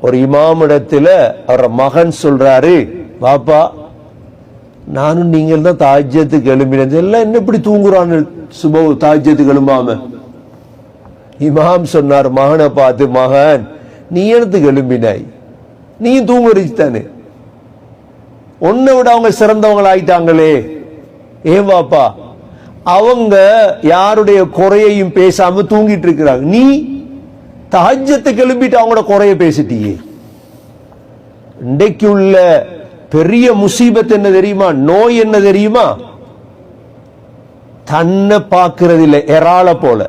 ஒரு இமாமிடத்துல அவர மகன் சொல்றாரு, பாப்பா நானும் நீங்கள் தான் தாஜ்யத்துக்கு எழும்பினது, எல்லாம் என்ன இப்படி தூங்குறான்னு சுப தாஜ்யத்துக்கு எழும்பாம. இமாம் சொன்னார் மகனை பார்த்து, மகன் நீ எனக்கு எழும்பினாய், நீ தூங்குறிச்சு தானே, உன்னை விட அவங்க சிறந்தவங்க ஆயிட்டாங்களே. ஏன் பாப்பா, அவங்க யாருடைய குறையையும் பேசாம தூங்கிட்டு இருக்கிறாங்க, நீ தஹஜ்ஜத்துக்கு எழும்பிட்டு அவங்களோட குறைய பேசிட்டியே. இன்றைக்கு உள்ள பெரிய முசீபத் என்ன தெரியுமா, நோய் என்ன தெரியுமா, தன்னை பார்க்கிறது இல்லை, எறால போல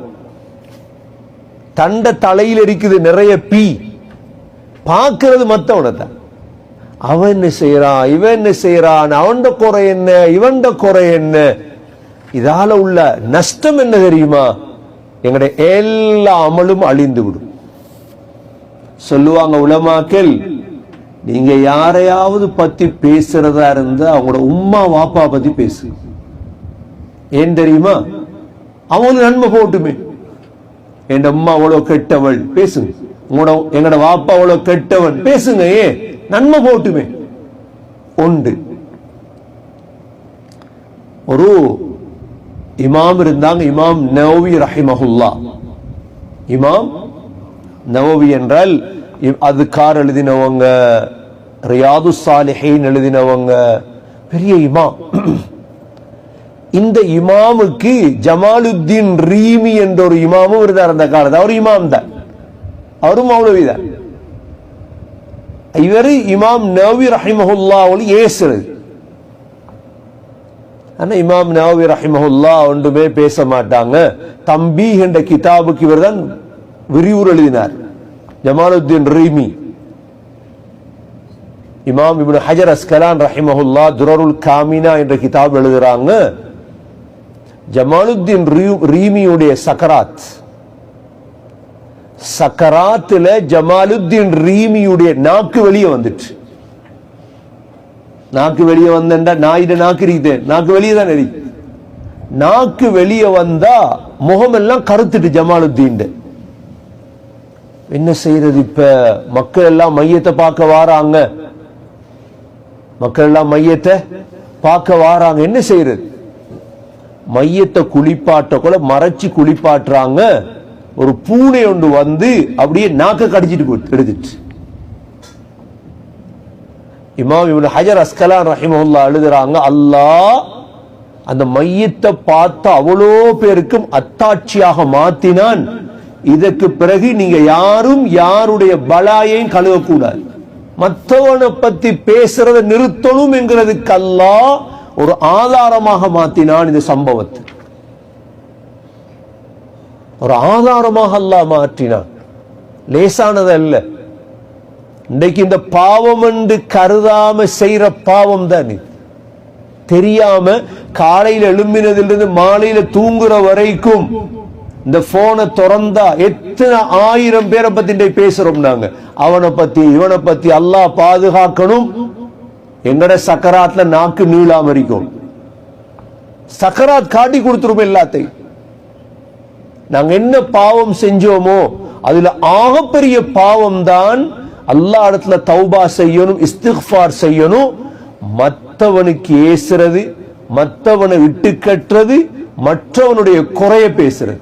தண்ட தலையில் இருக்குது நிறைய பீ, பார்க்கிறது மத்தவனை தான். அவன் என்ன செய்யறான், இவன் என்ன செய்யறான், அவன் குறை என்ன, இவன் குறை என்ன. இதால உள்ள நஷ்டம் என்ன தெரியுமா, எங்களுடைய எல்லா அமலும் அழிந்து விடும். சொல்லுவாங்க உலமாக்கள், நீங்க யாரையாவது பத்தி பேசுறதா இருந்தா அவங்களோட உம்மா வாப்பா பத்தி பேசு. ஏன் தெரியுமா, அவங்களுக்கு நன்மை போட்டுமே. என் அம்மா அவ்வளவு கெட்டவள் பேசுங்க, எங்கட வாப்பா அவ்வளவு கெட்டவன் பேசுங்க, ஏன் நன்மை போட்டுமே. உண்டு. ஒரு இமாம் இருந்தாங்க, இமாம் நவவி ரஹிமஹுல்லா. இமாம் நவவி என்றால் அதுக்கார் எழுதினவங்க, ரியாது சாலிஹீன் எழுதினவங்க, பெரிய இமாம். இந்த இமாமுக்கு ஜமாலுத்தீன் ரீமி என்ற ஒரு இமாமும் இருந்தார் அந்த காலத்தில். அவர் இமாம் தான், அவரும் மௌலவிதான். இவரு இமாம் நவவி ரஹிமஹுல்லாவோடு ஏசுறது. ஆனா இமாம் நவவி ரஹிமஹுல்லா ஒன்றுமே பேச மாட்டாங்க. தம்பி என்ற கிதாபுக்கு இவர் தான் விரிவுரை எழுதினார், ஜமாலுத்தீன் ரீமி. இமாம் இப்னு ஹஜர் அஸ்கலான் ரஹிமஹுல்லா துரருல் காமினா என்ற கிதாப் எழுதுறாங்க, ஜமாலுத்தீன் ரீமியுடைய சக்கராத், சக்கராத்துல ஜமாலுத்தீன் ரீமியுடைய நாக்கு வெளியே வந்துட்டு. நாக்கு வெளியே வந்தா நாயிட நாக்கு இருக்குது, நாக்கு வெளியே தான் இருக்கு. நாக்கு வெளியே வந்தா முகம் எல்லாம் கருத்துட்டு ஜமாலுத்தீன். என்ன செய்யறது இப்ப, மக்கள் எல்லாம் மையத்தை பார்க்க வாராங்க, மக்கள் எல்லாம் மையத்தை பார்க்க வாராங்க. என்ன செய்யறது, மையத்தை குளிப்பாட்ட கூட மறைச்சு குளிப்பாட்டுறாங்க. ஒரு பூனை ஒன்று வந்து அப்படியே நாக்க கடிச்சிட்டு எடுத்துட்டு. இமாம் இப்னு ஹஜர் அஸ்கலான் ரஹிமஹுல்லா எழுதுறாங்க, அல்லாஹ் அந்த மையத்தை பார்த்த அவ்வளோ பேருக்கும் அத்தாட்சியாக மாத்தினான். இதற்கு பிறகு நீங்க யாரும் யாருடைய பலாயையும் கழுவக்கூடாது, மற்றவனை பத்தி பேசுறத நிறுத்தணும் என்கிறதுக்கு அல்லாஹ் ஒரு ஆதாரமாக மாத்தினான். இந்த சம்பவத்தை ஒரு ஆதாரமாக அல்லாஹ் மாற்றினான். லேசானது அல்ல. இன்றைக்கு இந்த பாவம் என்று கருதாம செய்யற பாவம் தான் இது. தெரியாம காலையில் எழும்பினதிலிருந்து மாலையில தூங்குற வரைக்கும் இந்த போனை திறந்தா எத்தனை ஆயிரம் பேரை பத்தி பேசுறோம் நாங்க. அவனை பத்தி இவனை பத்தி. அல்லாஹ் பாதுகாக்கணும். எங்கட சக்கராத்ல நாக்கு நீளாம இருக்கும். சக்கராத் காட்டி கொடுத்துரும் எல்லாத்தையும். நாங்க என்ன பாவம் செஞ்சோமோ அதுல ஆகப்பெரிய பாவம் தான் அல்லாஹ் இடத்துல தௌபா செய்யணும், இஸ்திக்ஃபார் செய்யணும். மற்றவனுக்கு ஏசுறது, மற்றவனை விட்டு கட்டுறது, மற்றவனுடைய குறைய பேசுறது.